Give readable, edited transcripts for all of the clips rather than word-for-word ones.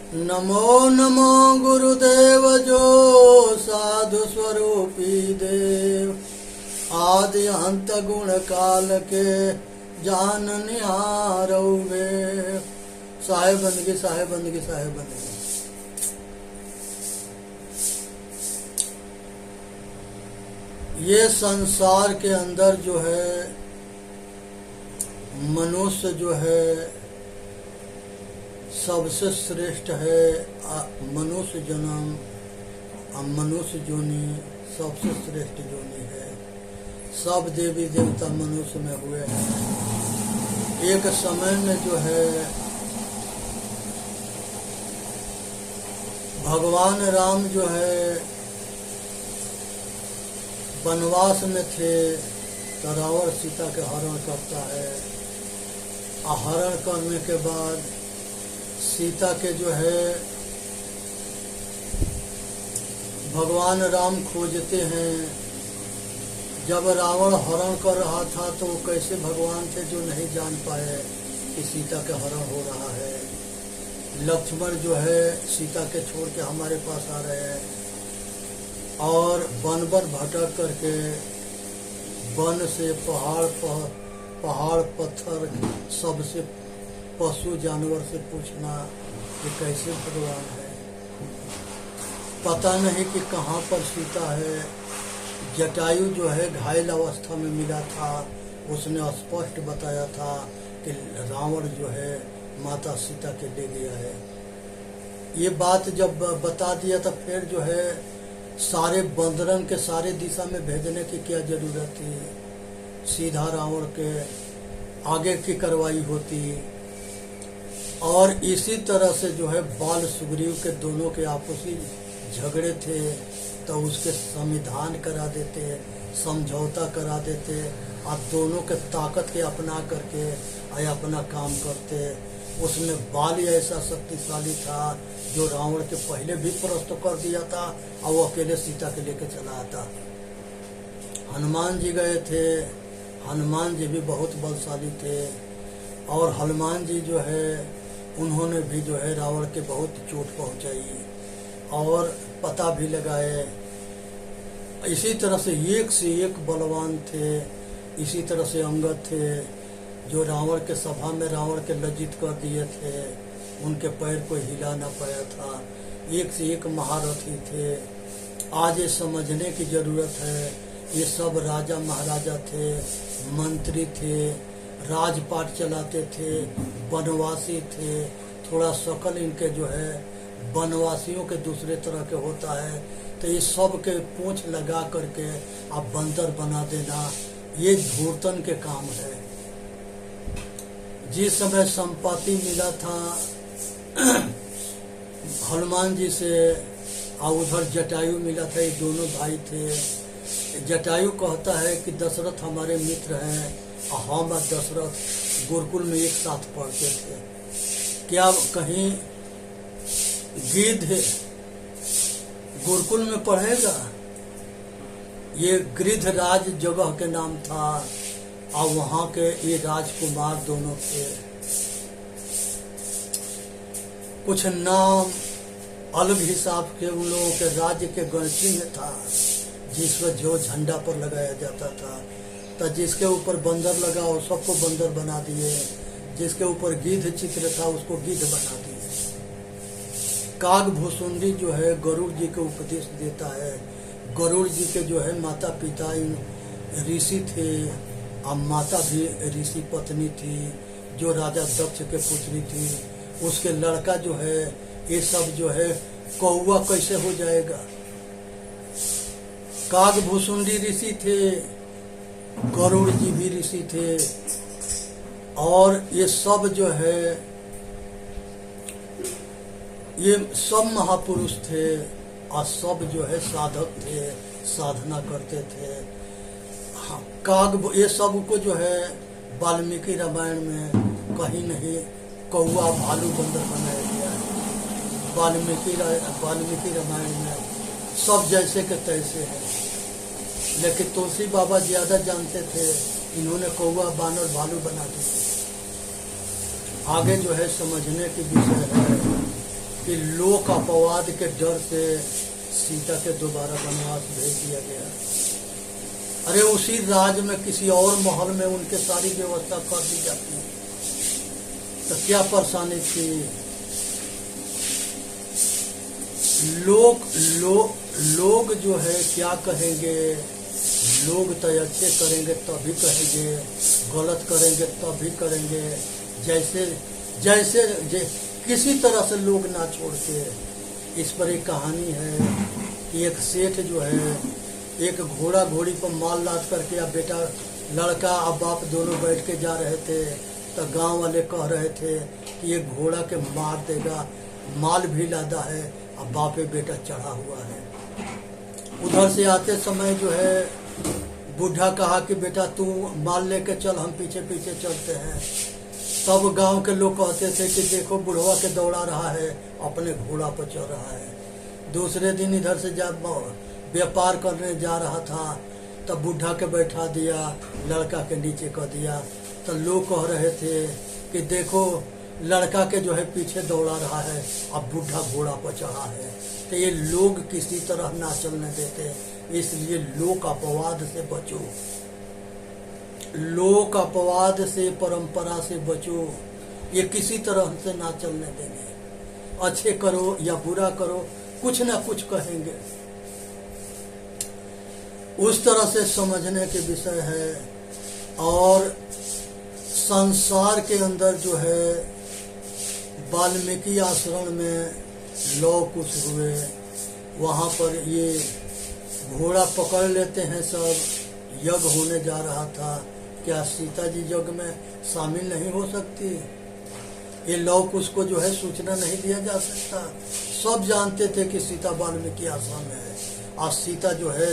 नमो नमो गुरुदेव जो साधु स्वरूपी देव, आदि अंत गुण काल के जान निहारो वे। साहेब बंदगी, साहेब बंदगी, साहेब बंदगी। ये संसार के अंदर जो है मनुष्य जो है सबसे श्रेष्ठ है। मनुष्य जन्म मनुष्य जोनि सबसे श्रेष्ठ जोनि है। सब देवी देवता मनुष्य में हुए हैं। एक समय में जो है भगवान राम जो है वनवास में थे, तो रावण सीता के हरण करता है। हरण करने के बाद सीता के जो है भगवान राम खोजते हैं। जब रावण हरण कर रहा था तो वो कैसे भगवान थे जो नहीं जान पाए कि सीता के हरण हो रहा है। लक्ष्मण जो है सीता के छोड़ के हमारे पास आ रहे हैं और वन पर भटक करके वन से पहाड़ पत्थर सबसे पशु जानवर से पूछना कि कैसे भगवान है। पता नहीं कि कहाँ पर सीता है। जटायु जो है घायल अवस्था में मिला था, उसने स्पष्ट बताया था कि रावण जो है माता सीता के ले गया है। ये बात जब बता दिया तो फिर जो है सारे बंदरन के सारे दिशा में भेजने की क्या जरूरत थी। सीधा रावण के आगे की कार्रवाई होती। और इसी तरह से जो है बाल सुग्रीव के दोनों के आपसी झगड़े थे तो उसके संविधान करा देते, समझौता करा देते और दोनों के ताकत के अपना करके अपना काम करते। उसमें बाल ऐसा शक्तिशाली था जो रावण के पहले भी परास्त कर दिया था और वो अकेले सीता के लेके चला आता। हनुमान जी गए थे, हनुमान जी भी बहुत बलशाली थे और हनुमान जी जो है उन्होंने भी जो है रावण के बहुत चोट पहुंचाई और पता भी लगाए। इसी तरह से एक बलवान थे। इसी तरह से अंगद थे जो रावण के सभा में रावण के लज्जित कर दिए थे। उनके पैर को हिला ना पाया था। एक से एक महारथी थे। आज ये समझने की जरूरत है ये सब राजा महाराजा थे, मंत्री थे, राजपाट चलाते थे, वनवासी थे। थोड़ा शकल इनके जो है वनवासियों के दूसरे तरह के होता है। तो ये सब के पूंछ लगा करके आप बंदर बना देना ये धूर्तन के काम है। जिस समय संपत्ति मिला था हनुमान जी से और उधर जटायु मिला था, ये दोनों भाई थे। जटायु कहता है कि दशरथ हमारे मित्र हैं और हम और दशरथ गुरुकुल में एक साथ पढ़ते थे। क्या कहीं गिद्ध गुरुकुल में पढ़ेगा? ये गिद्धराज जगह के नाम था और वहां के ये राजकुमार दोनों थे। कुछ नाम अलग हिसाब के उन लोगों के राज्य के गणचिन्ह था जिसमें जो झंडा पर लगाया जाता था। तो जिसके ऊपर बंदर लगा वो सबको बंदर बना दिए, जिसके ऊपर गिद्ध चित्र था उसको गिद्ध बना दिए। काग भुसुंडी जो है गरुड़ जी को उपदेश देता है। गरुड़ जी के जो है माता पिता ऋषि थे और माता भी ऋषि पत्नी थी जो राजा दक्ष के पुत्री थी। उसके लड़का जो है ये सब जो है कौवा कैसे हो जाएगा। काग भुसुंडी ऋषि थे, गरुड़ जी भी ऋषि थे और ये सब जो है ये सब महापुरुष थे और सब जो है साधक थे, साधना करते थे। काग ये सब को जो है वाल्मीकि रामायण में कहीं नहीं कौवा भालू बंदर बनाया गया है। वाल्मीकि रामायण में सब जैसे के तैसे हैं, लेकिन तुलसी बाबा ज्यादा जानते थे, इन्होंने कौवा बानर भालू बना दिया। आगे जो है समझने की विषय है कि लोक अपवाद के डर से सीता के दोबारा वनवास भेज दिया गया। अरे उसी राज में किसी और महल में उनके सारी व्यवस्था कर दी जाती, तो क्या परेशानी थी। लोग जो है क्या कहेंगे, लोग तो अच्छे करेंगे तभी कहेंगे, गलत करेंगे तभी करेंगे। जैसे किसी तरह से लोग ना छोड़ के। इस पर एक कहानी है कि एक सेठ जो है एक घोड़ा घोड़ी पर माल लाद करके, अब बेटा लड़का अब बाप दोनों बैठ के जा रहे थे, तो गांव वाले कह रहे थे कि ये घोड़ा के मार देगा, माल भी लादा है, अब बापे बेटा चढ़ा हुआ है। उधर से आते समय जो है बूढ़ा कहा कि बेटा तू माल लेके चल, हम पीछे पीछे चलते हैं। तब गांव के लोग कहते थे कि देखो बुढ़वा के दौड़ा रहा है, अपने घोड़ा पर चल रहा है। दूसरे दिन इधर से जब व्यापार करने जा रहा था तब बूढ़ा के बैठा दिया, लड़का के नीचे कर दिया। तो लोग कह रहे थे कि देखो लड़का के जो है पीछे दौड़ा रहा है, अब बूढ़ा घोड़ा पर चढ़ा है। तो ये लोग किसी तरह ना चलने देते, इसलिए लोक अपवाद से बचो, लोक अपवाद से, परंपरा से बचो। ये किसी तरह से ना चलने देंगे। अच्छे करो या बुरा करो, कुछ ना कुछ कहेंगे। उस तरह से समझने के विषय है। और संसार के अंदर जो है वाल्मीकि आश्रम में लौ कुश हुए, वहाँ पर ये घोड़ा पकड़ लेते हैं सब, यज्ञ होने जा रहा था। क्या सीता जी यज्ञ में शामिल नहीं हो सकती? ये लौ कुश को जो है सूचना नहीं दिया जा सकता। सब जानते थे कि सीता वाल्मीकि आश्रम में है। और सीता जो है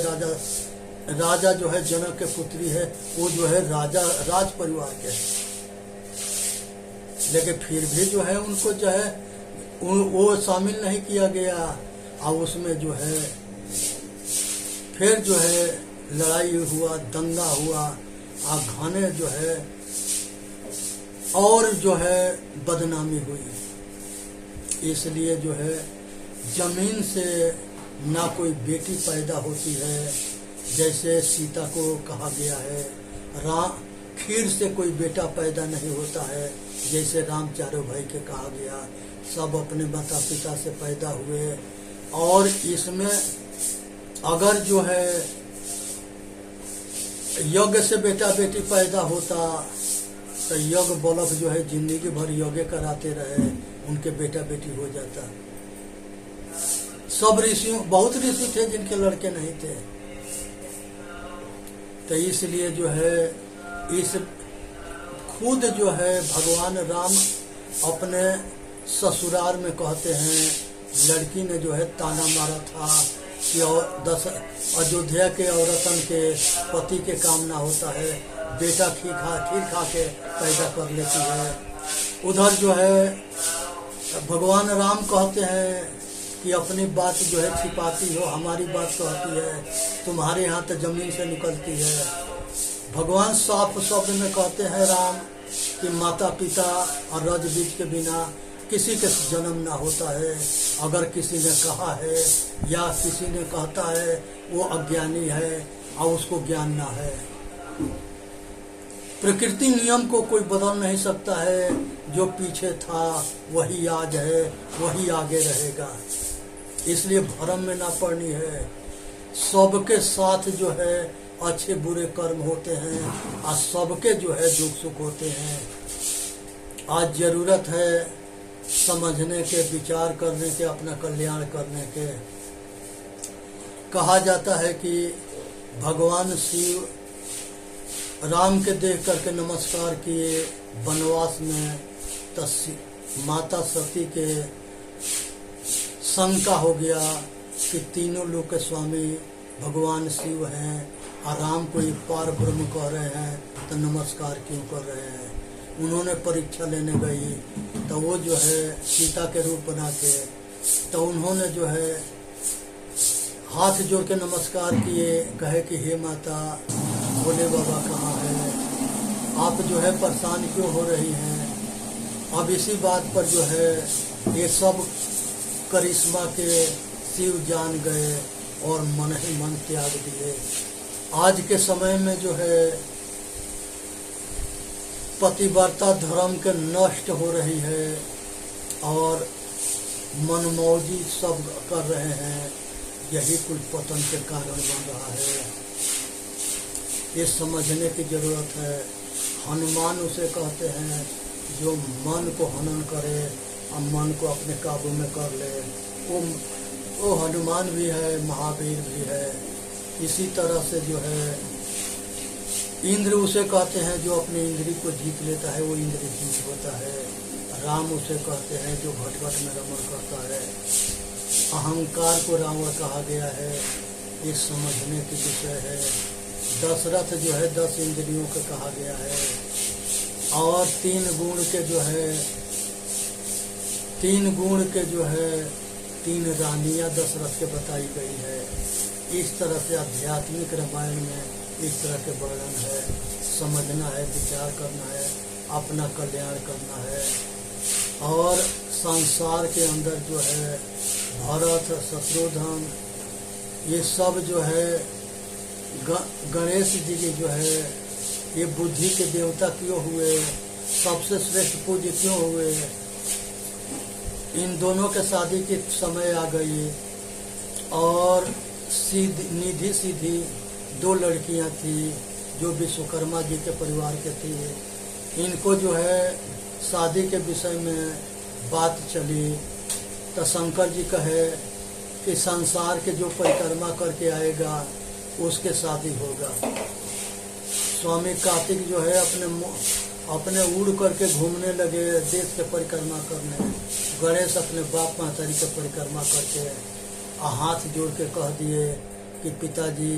राजा जो है जनक के पुत्री है, वो जो है राज परिवार के है। लेकिन फिर भी जो है उनको जो है वो शामिल नहीं किया गया। और उसमें जो है फिर जो है लड़ाई हुआ, दंगा हुआ, और घने जो है और जो है बदनामी हुई। इसलिए जो है जमीन से ना कोई बेटी पैदा होती है, जैसे सीता को कहा गया है। खीर से कोई बेटा पैदा नहीं होता है, जैसे राम चारों भाई के कहा गया। सब अपने माता पिता से पैदा हुए। और इसमें अगर जो है यज्ञ से बेटा बेटी पैदा होता तो यज्ञ बल्लभ जो है जिंदगी भर यज्ञ कराते रहे, उनके बेटा बेटी हो जाता। सब ऋषियों, बहुत ऋषि थे जिनके लड़के नहीं थे। तो इसलिए जो है इस खुद जो है भगवान राम अपने ससुराल में कहते हैं, लड़की ने जो है ताना मारा था कि अयोध्या के औरतन के पति के काम ना होता है, बेटा खीर खा के पैदा कर लेती है। उधर जो है भगवान राम कहते हैं कि अपनी बात जो है छिपाती हो, हमारी बात कहती है, तुम्हारे यहाँ तो जमीन से निकलती है। भगवान साफ शब्द में कहते हैं राम कि माता पिता और रज बीज के बिना किसी के जन्म ना होता है। अगर किसी ने कहा है या किसी ने कहता है वो अज्ञानी है और उसको ज्ञान ना है। प्रकृति नियम को कोई बदल नहीं सकता है। जो पीछे था वही आज है, वही आगे रहेगा। इसलिए भ्रम में ना पड़नी है। सबके साथ जो है अच्छे बुरे कर्म होते हैं और सबके जो है दुख सुख होते हैं। आज जरूरत है समझने के, विचार करने के, अपना कल्याण करने के। कहा जाता है कि भगवान शिव राम के देख करके नमस्कार किए वनवास में, तो माता सती के शंका हो गया कि तीनों लोक के स्वामी भगवान शिव हैं और राम को एक पार ब्रह्म कह रहे हैं, तो नमस्कार क्यों कर रहे हैं। उन्होंने परीक्षा लेने गई तो वो जो है सीता के रूप बना के, तो उन्होंने जो है हाथ जोड़ के नमस्कार किए, कहे कि हे माता भोले बाबा कहाँ है, आप जो है परेशान क्यों हो रही हैं। अब इसी बात पर जो है ये सब करिश्मा के शिव जान गए और मन ही मन त्याग दिए। आज के समय में जो है पतिव्रता धर्म के नष्ट हो रही है और मनमौजी सब कर रहे हैं, यही कुल पतन के कारण बन रहा है। ये समझने की जरूरत है। हनुमान उसे कहते हैं जो मन को हनन करे और मन को अपने काबू में कर ले। वो हनुमान भी है, महावीर भी है। इसी तरह से जो है इंद्र उसे कहते हैं जो अपनी इंद्री को जीत लेता है, वो इंद्र जीत होता है। राम उसे कहते हैं जो घट घट में रमण करता है। अहंकार को रावण कहा गया है, ये समझने की विषय है। दशरथ जो है 10 इंद्रियों को कहा गया है और 3 गुण के जो है 3 रानियां दशरथ के बताई गई है। इस तरह से आध्यात्मिक रामायण में इस तरह के वर्णन है। समझना है, विचार करना है, अपना कल्याण करना है। और संसार के अंदर जो है भरत, शत्रुघ्न, ये सब जो है गणेश जी की जो है ये बुद्धि के देवता क्यों हुए, सबसे श्रेष्ठ पूज्य क्यों हुए। इन दोनों के शादी के समय आ गई और निधि सीधी 2 लड़कियां थी जो विश्वकर्मा जी के परिवार के थी। इनको जो है शादी के विषय में बात चली तो शंकर जी कहे कि संसार के जो परिक्रमा करके आएगा उसके शादी होगा। स्वामी कार्तिक जो है अपने उड़ करके घूमने लगे देश के परिक्रमा करने। गणेश अपने बाप महतारी के परिक्रमा करके हाथ जोड़ के कह दिए कि पिताजी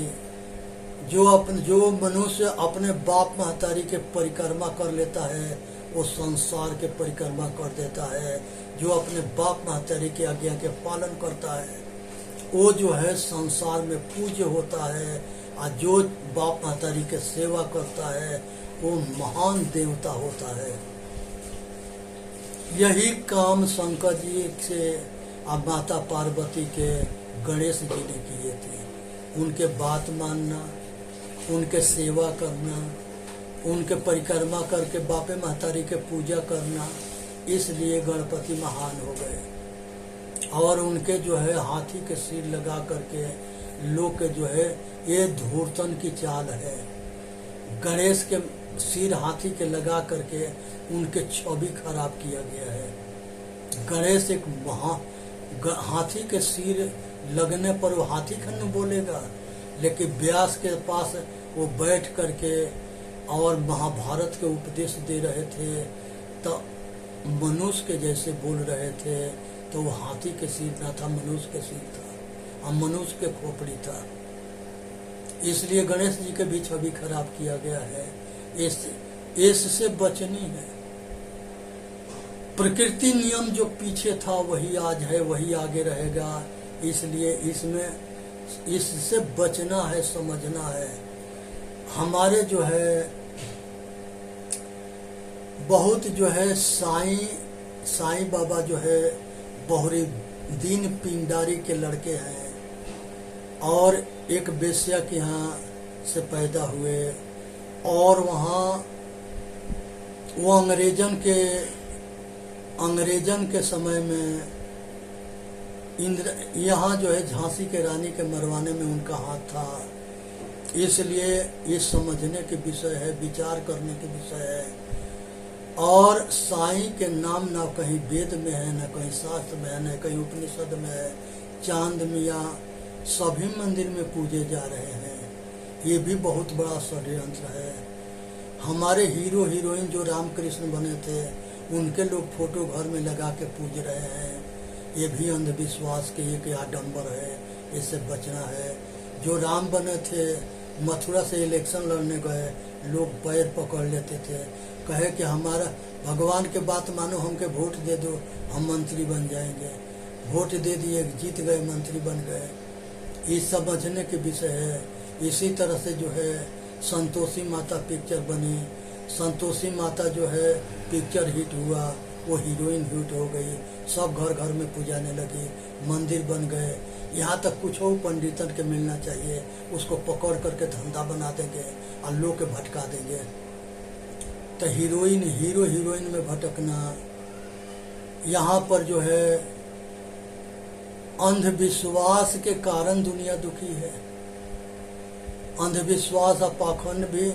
जो मनुष्य अपने बाप महतारी के परिक्रमा कर लेता है वो संसार के परिक्रमा कर देता है। जो अपने बाप महतारी की आज्ञा के पालन करता है वो जो है संसार में पूज्य होता है और जो बाप महतारी के सेवा करता है वो महान देवता होता है। यही काम शंकर जी से और माता पार्वती के गणेश जी ने किए थे। उनके बात मानना, उनके सेवा करना, उनके परिक्रमा करके बापे महतारी के पूजा करना, इसलिए गणपति महान हो गए। और उनके जो है हाथी के सिर लगा करके लोग के जो है ये धूर्तन की चाल है। गणेश के सिर हाथी के लगा करके उनके छवि खराब किया गया है। गणेश एक हाथी के सिर लगने पर वो हाथी खन बोलेगा, लेकिन व्यास के पास वो बैठ करके और महाभारत के उपदेश दे रहे थे तो मनुष्य के जैसे बोल रहे थे। तो वो हाथी के सिर ना था, मनुष्य के सिर था और मनुष्य के खोपड़ी था। इसलिए गणेश जी के भी छवि खराब किया गया है। इससे बचनी है। प्रकृति नियम जो पीछे था वही आज है, वही आगे रहेगा। इसलिए इससे बचना है, समझना है। हमारे जो है बहुत जो है साईं बाबा जो है बहुरी दीन पिंडारी के लड़के हैं और एक बेश्या के यहाँ से पैदा हुए और वहाँ वो अंग्रेजन के समय में यहाँ जो है झांसी के रानी के मरवाने में उनका हाथ था। इसलिए ये समझने के विषय है, विचार करने के विषय है। और साईं के नाम ना कहीं वेद में है, ना कहीं शास्त्र में है, ना कहीं उपनिषद में है। चांद मियाँ सभी मंदिर में पूजे जा रहे हैं। ये भी बहुत बड़ा षड्यंत्र है। हमारे हीरो हीरोइन जो रामकृष्ण बने थे उनके लोग फोटो घर में लगा के पूज रहे हैं। ये भी अंधविश्वास के एक आडंबर है, इससे बचना है। जो राम बने थे मथुरा से इलेक्शन लड़ने गए, लोग पैर पकड़ लेते थे, कहे कि हमारा भगवान के बात मानो, हमके वोट दे दो, हम मंत्री बन जाएंगे। वोट दे दिए, जीत गए, मंत्री बन गए। ये समझने के विषय है। इसी तरह से जो है संतोषी माता पिक्चर बनी। संतोषी माता जो है पिक्चर हिट हुआ, वो हीरोइन हिट हो गई, सब घर घर में पूजाने लगी, मंदिर बन गए। यहाँ तक कुछ हो पंडितन के मिलना चाहिए, उसको पकड़ करके धंधा बना देंगे और लोग के भटका देंगे। तो हीरोइन हीरो हीरोइन में भटकना, यहाँ पर जो है अंधविश्वास के कारण दुनिया दुखी है। अंधविश्वास और पाखंड भी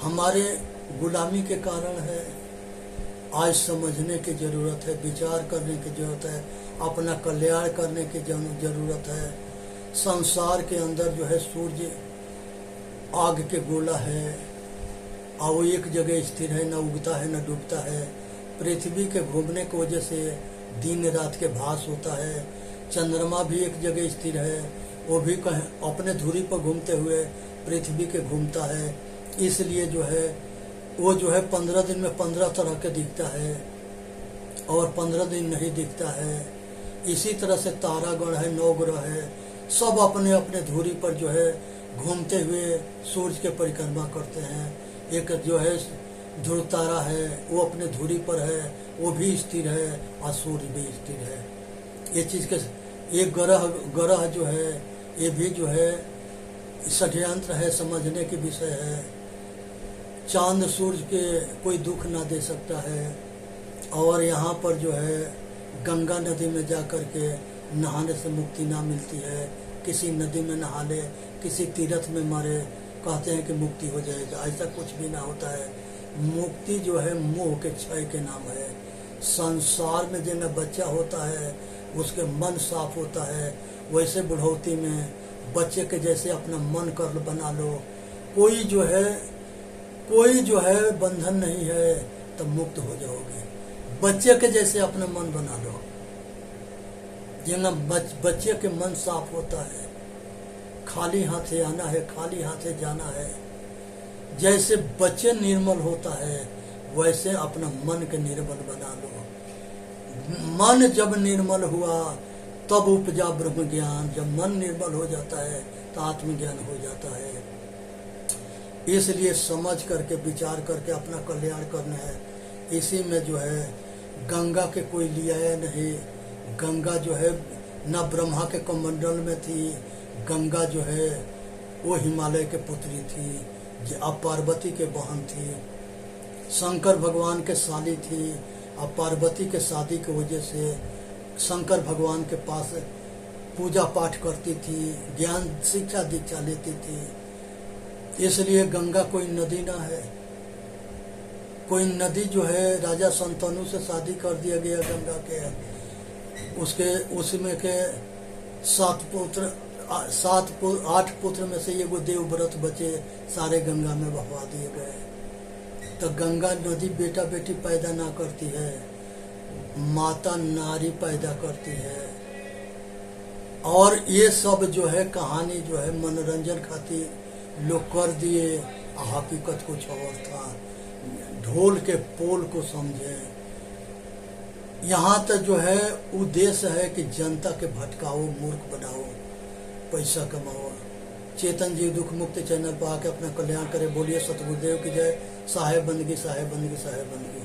हमारे गुलामी के कारण है। आज समझने की जरूरत है, विचार करने की जरूरत है, अपना कल्याण करने की जरूरत है। संसार के अंदर जो है सूर्य आग के गोला है और वो एक जगह स्थिर है, न उगता है न डूबता है। पृथ्वी के घूमने की वजह से दिन रात के भास होता है। चंद्रमा भी एक जगह स्थिर है, वो भी कहीं अपने धुरी पर घूमते हुए पृथ्वी के घूमता है। इसलिए जो है वो जो है 15 दिन में 15 तरह के दिखता है और 15 दिन नहीं दिखता है। इसी तरह से तारागण है, 9 ग्रह है, सब अपने अपने धुरी पर जो है घूमते हुए सूर्य के परिक्रमा करते हैं। एक जो है ध्रुव तारा है, वो अपने धुरी पर है, वो भी स्थिर है और सूर्य भी स्थिर है। ये चीज के एक ग्रह जो है ये भी जो है षड्यंत्र है, समझने की विषय है। चांद सूरज के कोई दुख ना दे सकता है। और यहाँ पर जो है गंगा नदी में जा कर के नहाने से मुक्ति ना मिलती है। किसी नदी में नहा ले, किसी तीर्थ में मारे, कहते हैं कि मुक्ति हो जाएगा, ऐसा कुछ भी ना होता है। मुक्ति जो है मोह के क्षय के नाम है। संसार में जिनका बच्चा होता है उसके मन साफ होता है, वैसे बुढ़ौती में बच्चे के जैसे अपना मन कर बना लो। कोई जो है बंधन नहीं है, तब मुक्त हो जाओगे। बच्चे के जैसे अपना मन बना लो। जिनका बच्चे के मन साफ होता है, खाली हाथे आना है, खाली हाथे जाना है। जैसे बच्चे निर्मल होता है वैसे अपना मन के निर्मल बना लो। मन जब निर्मल हुआ तब उपजा ब्रह्म ज्ञान। जब मन निर्मल हो जाता है तो आत्मज्ञान हो जाता है। इसलिए समझ करके विचार करके अपना कल्याण करना है। इसी में जो है गंगा के कोई लिया नहीं। गंगा जो है न ब्रह्मा के कमंडल में थी। गंगा जो है वो हिमालय के पुत्री थी, जो अब पार्वती के बहन थी। शंकर भगवान के साली थी। अब पार्वती के शादी की वजह से शंकर भगवान के पास पूजा पाठ करती थी, ज्ञान शिक्षा दीक्षा लेती थी। इसलिए गंगा कोई नदी ना है। कोई नदी जो है राजा संतनु से शादी कर दिया गया गंगा के। उसमें के 8 पुत्र में से एगो देवव्रत बचे, सारे गंगा में बहवा दिए गए। तो गंगा नदी बेटा बेटी पैदा ना करती है, माता नारी पैदा करती है। और ये सब जो है कहानी जो है मनोरंजन खातिर लोग कर दिए, हकीकत कुछ और था। ढोल के पोल को समझे। यहाँ तक जो है उद्देश्य है कि जनता के भटकाओ, मूर्ख बनाओ, पैसा कमाओ। चेतन जीव दुख मुक्त चैनल पर आके अपना कल्याण करे। बोलिए सतगुरुदेव की जय। साहेब बंदगी, साहेब बंदगी, साहेब बंदगी।